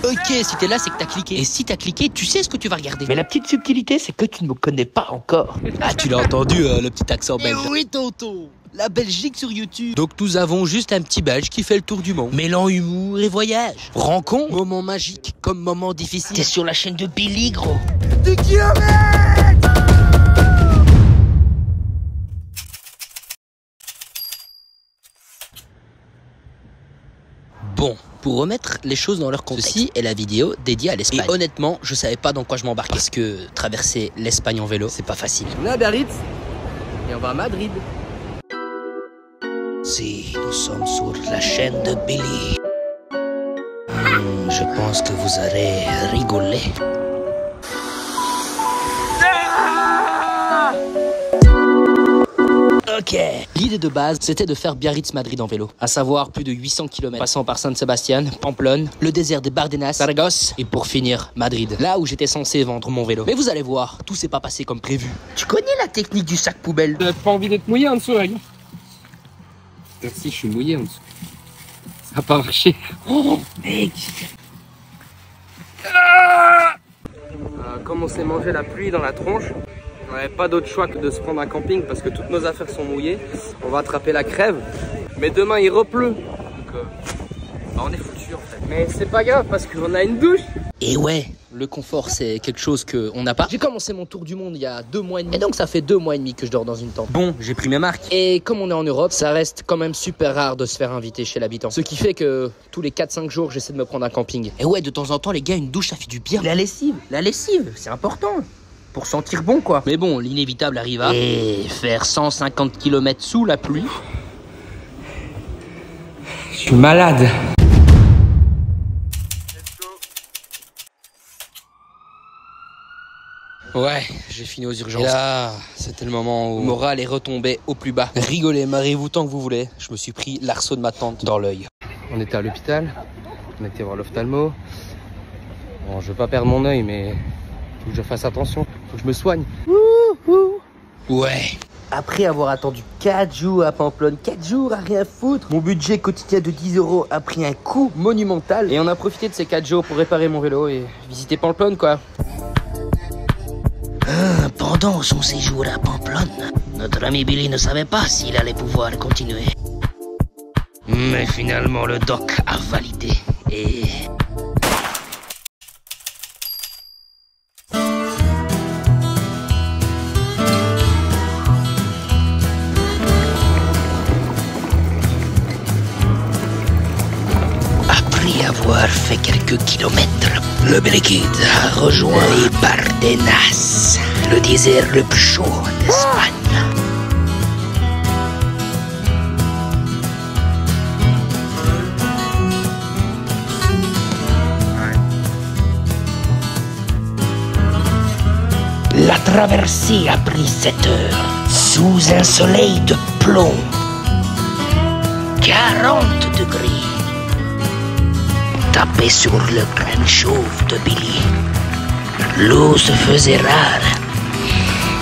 Ok, si t'es là, c'est que t'as cliqué. Et si t'as cliqué, tu sais ce que tu vas regarder. Mais la petite subtilité, c'est que tu ne me connais pas encore. Ah, tu l'as entendu, le petit accent belge. Oui, tonton. La Belgique sur YouTube. Donc nous avons juste un petit Belge qui fait le tour du monde. Mêlant humour et voyage. Rencontre, moment magique comme moment difficile. T'es sur la chaîne de Billy, gros. 10 km. Bon, pour remettre les choses dans leur contexte, ceci est la vidéo dédiée à l'Espagne. Et honnêtement, je savais pas dans quoi je m'embarquais. Parce que traverser l'Espagne en vélo, c'est pas facile. On est à Biarritz et on va à Madrid. Si, nous sommes sur la chaîne de Billy. Je pense que vous allez rigoler. Ok. L'idée de base, c'était de faire Biarritz-Madrid en vélo. À savoir plus de 800 km, passant par San Sebastián, Pamplonne, le désert des Bardenas, Saragosse, et pour finir, Madrid. Là où j'étais censé vendre mon vélo. Mais vous allez voir, tout s'est pas passé comme prévu. Tu connais la technique du sac poubelle? T'as pas envie d'être mouillé en dessous, regarde. Merci, je suis mouillé en dessous. Ça a pas marché. Oh, mec. Comme on s'est mangé la pluie dans la tronche, on n'avait pas d'autre choix que de se prendre un camping parce que toutes nos affaires sont mouillées. On va attraper la crève. Mais demain il repleut. Donc on est foutu en fait. Mais c'est pas grave parce qu'on a une douche. Et ouais, le confort c'est quelque chose qu'on n'a pas. J'ai commencé mon tour du monde il y a 2 mois et demi. Et donc ça fait 2 mois et demi que je dors dans une tente. Bon, j'ai pris mes marques. Et comme on est en Europe, ça reste quand même super rare de se faire inviter chez l'habitant. Ce qui fait que tous les 4-5 jours, j'essaie de me prendre un camping. Et ouais, de temps en temps, les gars, une douche, ça fait du bien. La lessive, c'est important. Pour sentir bon, quoi. Mais bon, l'inévitable arriva. Et faire 150 km sous la pluie. Je suis malade. Ouais, j'ai fini aux urgences. Et là, c'était le moment où le moral est retombé au plus bas. Rigolez, marrez-vous tant que vous voulez. Je me suis pris l'arceau de ma tante dans l'œil. On était à l'hôpital, on était voir l'ophtalmo. Bon, je veux pas perdre mon œil, mais faut que je fasse attention, faut que je me soigne. Ouais. Après avoir attendu 4 jours à Pamplonne, 4 jours à rien foutre, mon budget quotidien de 10 € a pris un coup monumental. Et on a profité de ces 4 jours pour réparer mon vélo et visiter Pamplonne, quoi. Pendant son séjour à Pamplonne, notre ami Billy ne savait pas s'il allait pouvoir continuer. Mais finalement, le doc a validé et... Après avoir fait quelques kilomètres, le Billy Kid a rejoint les Bardenas, le désert le plus chaud d'Espagne. La traversée a pris 7 heures, sous un soleil de plomb. 40 degrés. Tapé sur le crâne chauve de Billy. L'eau se faisait rare.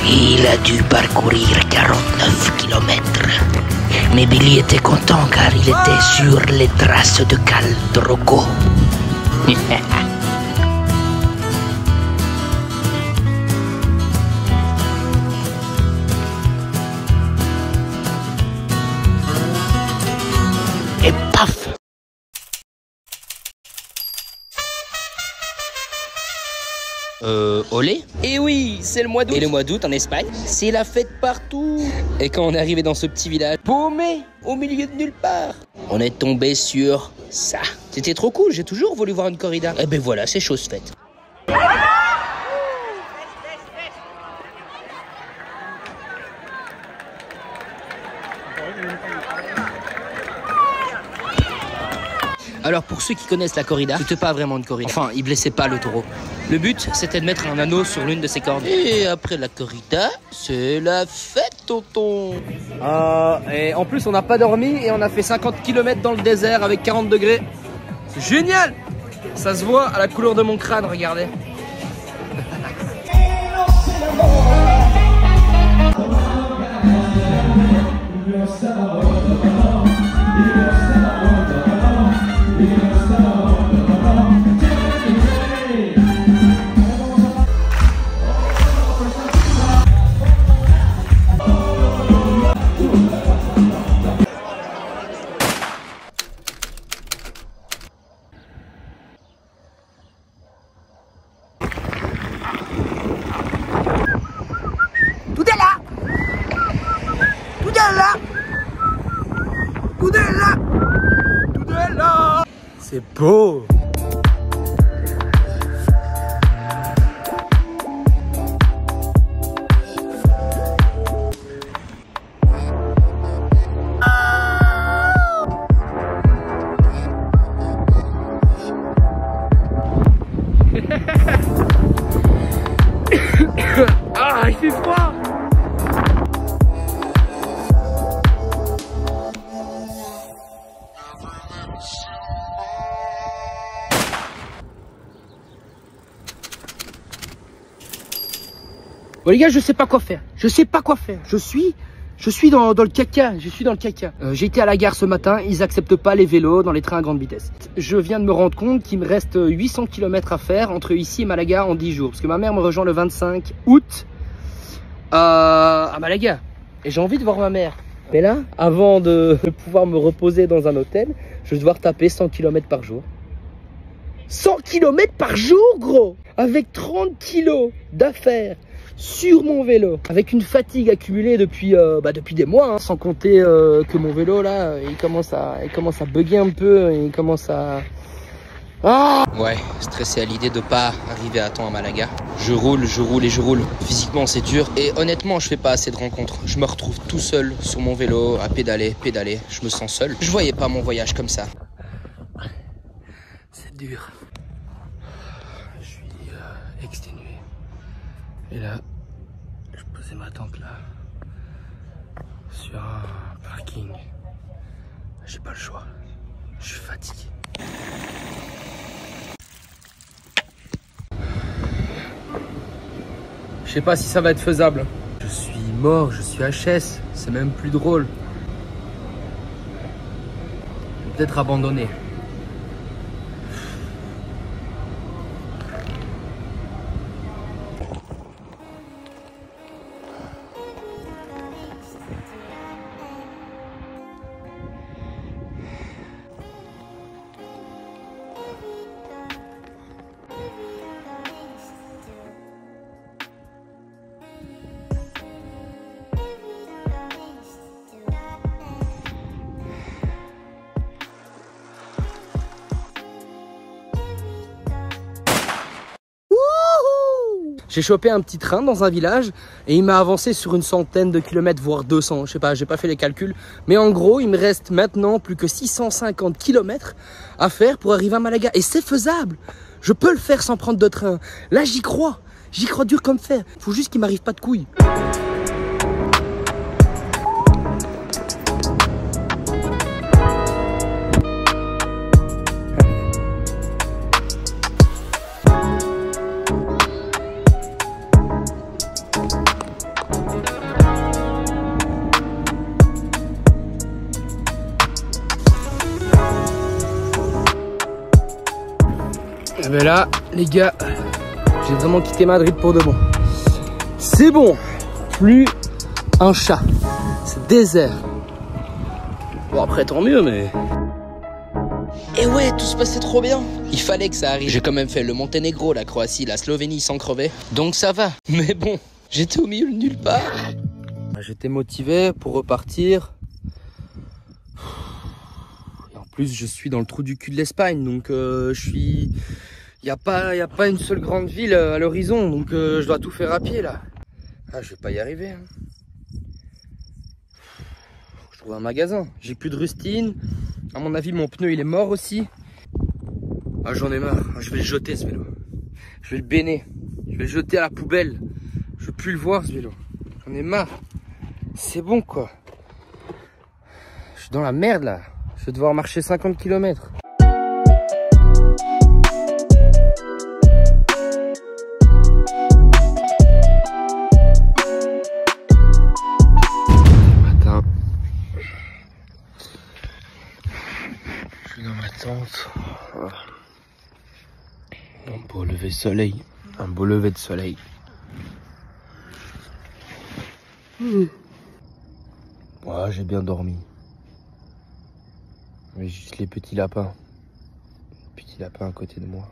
Il a dû parcourir 49 kilomètres. Mais Billy était content car il était sur les traces de Khal Drogo. Et paf! Olé? Et oui, c'est le mois d'août. Et le mois d'août en Espagne, c'est la fête partout. Et quand on est arrivé dans ce petit village, paumé, au milieu de nulle part, on est tombé sur ça. C'était trop cool, j'ai toujours voulu voir une corrida. Et ben voilà, c'est chose faite. Alors pour ceux qui connaissent la corrida, c'était pas vraiment une corrida. Enfin, ils blessaient pas le taureau. Le but, c'était de mettre un anneau sur l'une de ses cornes. Et après la corrida, c'est la fête, tonton. Et en plus, on n'a pas dormi et on a fait 50 km dans le désert avec 40 degrés. C'est génial! Ça se voit à la couleur de mon crâne, regardez. c'est beau. Ah, il fait froid. Bon les gars, je sais pas quoi faire. Je suis dans le caca. J'ai été à la gare ce matin, ils acceptent pas les vélos dans les trains à grande vitesse. Je viens de me rendre compte qu'il me reste 800 km à faire entre ici et Malaga en 10 jours. Parce que ma mère me rejoint le 25 août à Malaga. Et j'ai envie de voir ma mère. Mais là, avant de pouvoir me reposer dans un hôtel, je vais devoir taper 100 km par jour. 100 km par jour, gros! Avec 30 kilos d'affaires sur mon vélo, avec une fatigue accumulée depuis des mois, hein, sans compter que mon vélo là, il commence à bugger un peu, il commence à... Ah ouais, stressé à l'idée de pas arriver à temps à Malaga. Je roule. Physiquement c'est dur et honnêtement je fais pas assez de rencontres. Je me retrouve tout seul sur mon vélo à pédaler. Je me sens seul. Je voyais pas mon voyage comme ça. C'est dur. Je suis exténué. Et là, je posais ma tente là, sur un parking. J'ai pas le choix. Je suis fatigué. Je sais pas si ça va être faisable. Je suis mort, je suis HS. C'est même plus drôle. Je vais peut-être abandonner. J'ai chopé un petit train dans un village et il m'a avancé sur une centaine de kilomètres, voire 200. Je sais pas, j'ai pas fait les calculs. Mais en gros, il me reste maintenant plus que 650 kilomètres à faire pour arriver à Malaga. Et c'est faisable. Je peux le faire sans prendre de train. Là, j'y crois. J'y crois dur comme fer. Faut juste qu'il m'arrive pas de couilles. Et ben là, les gars, j'ai vraiment quitté Madrid pour de bon. C'est bon, plus un chat. C'est désert. Bon après tant mieux mais... Et ouais, tout se passait trop bien. Il fallait que ça arrive. J'ai quand même fait le Monténégro, la Croatie, la Slovénie sans crever. Donc ça va. Mais bon, j'étais au milieu de nulle part. J'étais motivé pour repartir. Et en plus, je suis dans le trou du cul de l'Espagne. Donc je suis... Il n'y a pas une seule grande ville à l'horizon. Donc je dois tout faire à pied là. Ah, je vais pas y arriver. Hein. Je trouve un magasin. J'ai plus de rustine. À mon avis, mon pneu il est mort aussi. Ah, j'en ai marre. Je vais le jeter ce vélo. Je vais le béner. Je vais le jeter à la poubelle. Je veux plus le voir ce vélo. J'en ai marre. C'est bon quoi. Je suis dans la merde là. Je vais devoir marcher 50 km. Je suis dans ma tente. Un beau lever de soleil. Un beau lever de soleil. Ouais, j'ai bien dormi. Mais juste les petits lapins. Les petits lapins à côté de moi.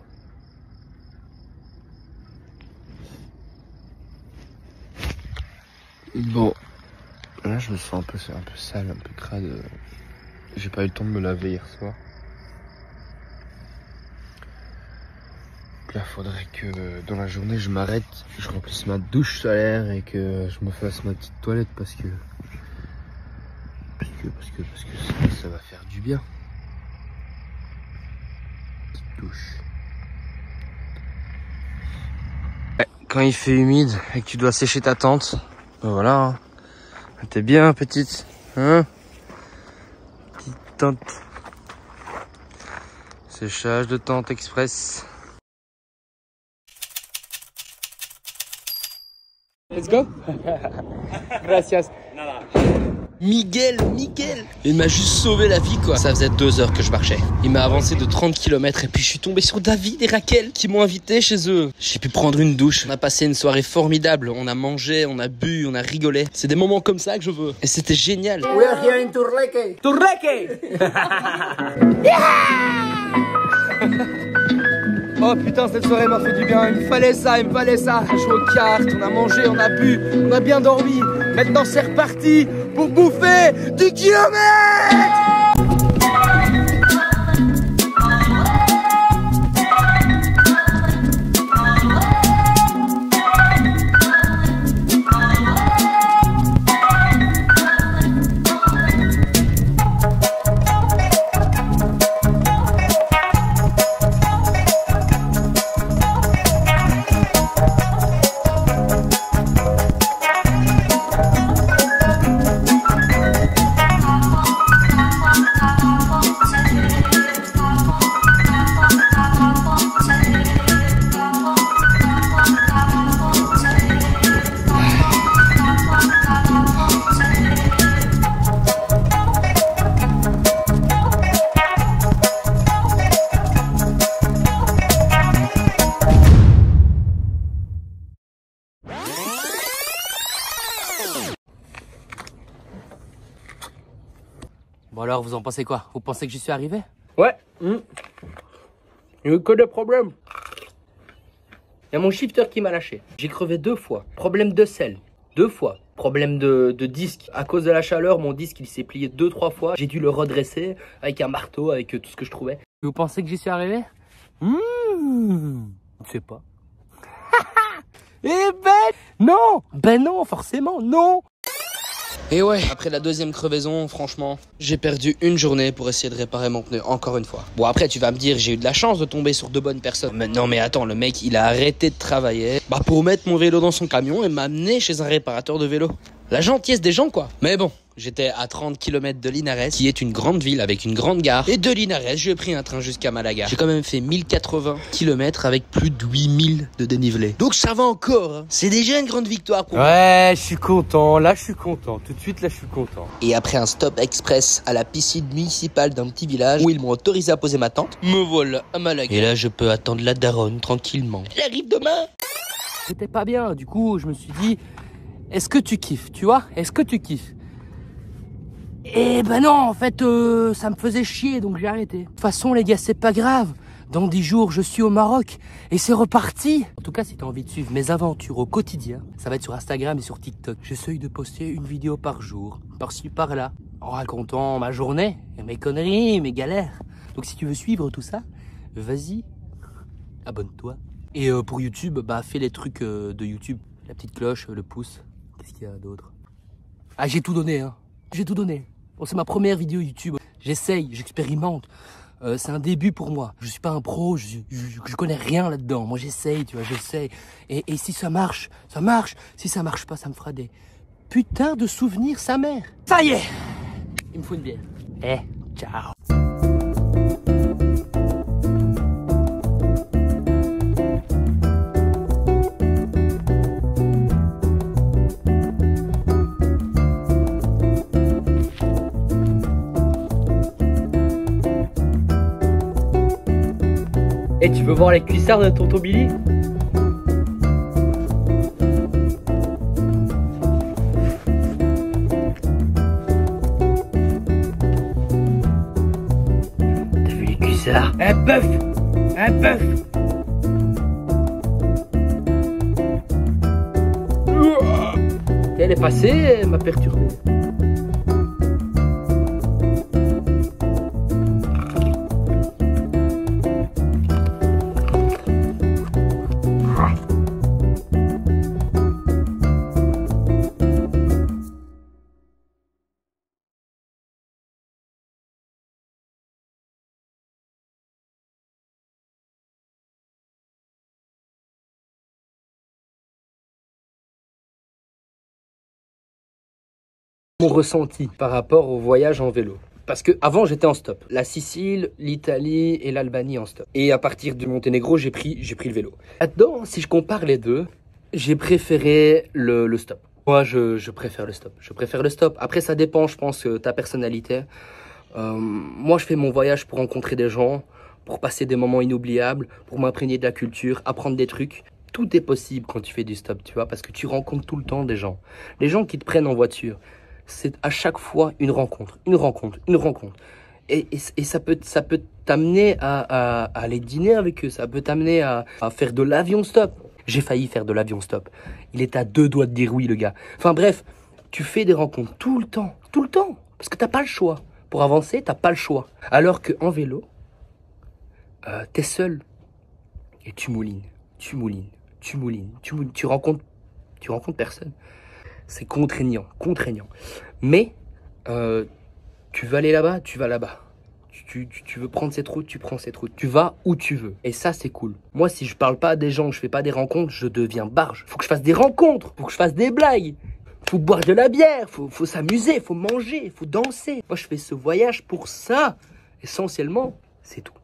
Bon. Là, je me sens un peu sale, un peu crade. J'ai pas eu le temps de me laver hier soir. Donc là, faudrait que dans la journée, je m'arrête, je remplisse ma douche solaire et que je me fasse ma petite toilette parce que ça va faire du bien. Petite douche. Quand il fait humide et que tu dois sécher ta tente, ben voilà, hein. T'es bien petite, hein? Petite tente. Séchage de tente express. Let's go. Gracias. Miguel. Il m'a juste sauvé la vie quoi. Ça faisait 2 heures que je marchais. Il m'a avancé de 30 km et puis je suis tombé sur David et Raquel qui m'ont invité chez eux. J'ai pu prendre une douche. On a passé une soirée formidable. On a mangé, on a bu, on a rigolé. C'est des moments comme ça que je veux. Et c'était génial. We are here in Turleke. Oh putain, cette soirée m'a fait du bien, il me fallait ça. On a joué aux cartes, on a mangé, on a bu, on a bien dormi. Maintenant c'est reparti pour bouffer du kilomètre. Bon alors, vous en pensez quoi? Vous pensez que j'y suis arrivé? Ouais. Il y a eu que des problèmes. Il y a mon shifter qui m'a lâché. J'ai crevé 2 fois. Problème de sel. 2 fois. Problème de disque. À cause de la chaleur, mon disque il s'est plié 2-3 fois. J'ai dû le redresser avec un marteau, avec tout ce que je trouvais. Vous pensez que j'y suis arrivé? Je sais pas. Eh ben non! Ben non, forcément, non! Et ouais, après la 2e crevaison, franchement, j'ai perdu une journée pour essayer de réparer mon pneu encore une fois. Bon après tu vas me dire, j'ai eu de la chance de tomber sur 2 bonnes personnes. Mais non mais attends, le mec il a arrêté de travailler pour mettre mon vélo dans son camion et m'amener chez un réparateur de vélo. La gentillesse des gens quoi. Mais bon, j'étais à 30 km de Linares, qui est une grande ville avec une grande gare. Et de Linares, j'ai pris un train jusqu'à Malaga. J'ai quand même fait 1080 km avec plus de 8000 de dénivelé. Donc ça va encore, hein. C'est déjà une grande victoire pour moi. Ouais, je suis content. Là, je suis content. Tout de suite, là, je suis content. Et après un stop express à la piscine municipale d'un petit village où ils m'ont autorisé à poser ma tente, me voilà à Malaga. Et là, je peux attendre la daronne tranquillement. Elle arrive demain. C'était pas bien. Du coup, je me suis dit, est-ce que tu kiffes, tu vois? Est-ce que tu kiffes? Et ben non, en fait, ça me faisait chier, donc j'ai arrêté. De toute façon, les gars, c'est pas grave. Dans 10 jours, je suis au Maroc et c'est reparti. En tout cas, si t'as envie de suivre mes aventures au quotidien, ça va être sur Instagram et sur TikTok. J'essaye de poster une vidéo par jour, par-ci, par-là, en racontant ma journée, et mes conneries, mes galères. Donc si tu veux suivre tout ça, vas-y, abonne-toi. Et pour YouTube, fais les trucs de YouTube. La petite cloche, le pouce. Qu'est-ce qu'il y a d'autre? Ah, j'ai tout donné, hein. J'ai tout donné. Bon, c'est ma première vidéo YouTube. J'essaye, j'expérimente. C'est un début pour moi. Je suis pas un pro, je connais rien là-dedans. Moi, j'essaye, tu vois, j'essaye. Et si ça marche, ça marche. Si ça marche pas, ça me fera des putains de souvenirs, sa mère. Ça y est, il me faut une bière. Ciao. Et tu veux voir les cuissards de tonton Billy? T'as vu les cuissards? Un bœuf! Un bœuf! Elle est passée, elle m'a perturbé. mon ressenti par rapport au voyage en vélo. Parce que avant j'étais en stop. La Sicile, l'Italie et l'Albanie en stop. Et à partir du Monténégro, j'ai pris le vélo. Là-dedans, si je compare les deux, j'ai préféré le stop. Moi, je préfère le stop. Je préfère le stop. Après, ça dépend, je pense, de ta personnalité. Moi, je fais mon voyage pour rencontrer des gens, pour passer des moments inoubliables, pour m'imprégner de la culture, apprendre des trucs. Tout est possible quand tu fais du stop, tu vois, parce que tu rencontres tout le temps des gens. Les gens qui te prennent en voiture, c'est à chaque fois une rencontre. Et ça peut t'amener à aller dîner avec eux, ça peut t'amener à faire de l'avion stop. J'ai failli faire de l'avion stop. Il est à 2 doigts de dire oui, le gars. Enfin bref, tu fais des rencontres tout le temps, parce que t'as pas le choix. Pour avancer, t'as pas le choix. Alors qu'en vélo, t'es seul et tu moulines, tu rencontres personne. C'est contraignant. Mais tu veux aller là-bas, tu vas là-bas. Tu veux prendre cette route, tu prends cette route. Tu vas où tu veux. Et ça, c'est cool. Moi, si je parle pas à des gens, je fais pas des rencontres, je deviens barge. Faut que je fasse des rencontres, faut que je fasse des blagues. Faut boire de la bière, faut s'amuser, faut manger, faut danser. Moi, je fais ce voyage pour ça. Essentiellement, c'est tout.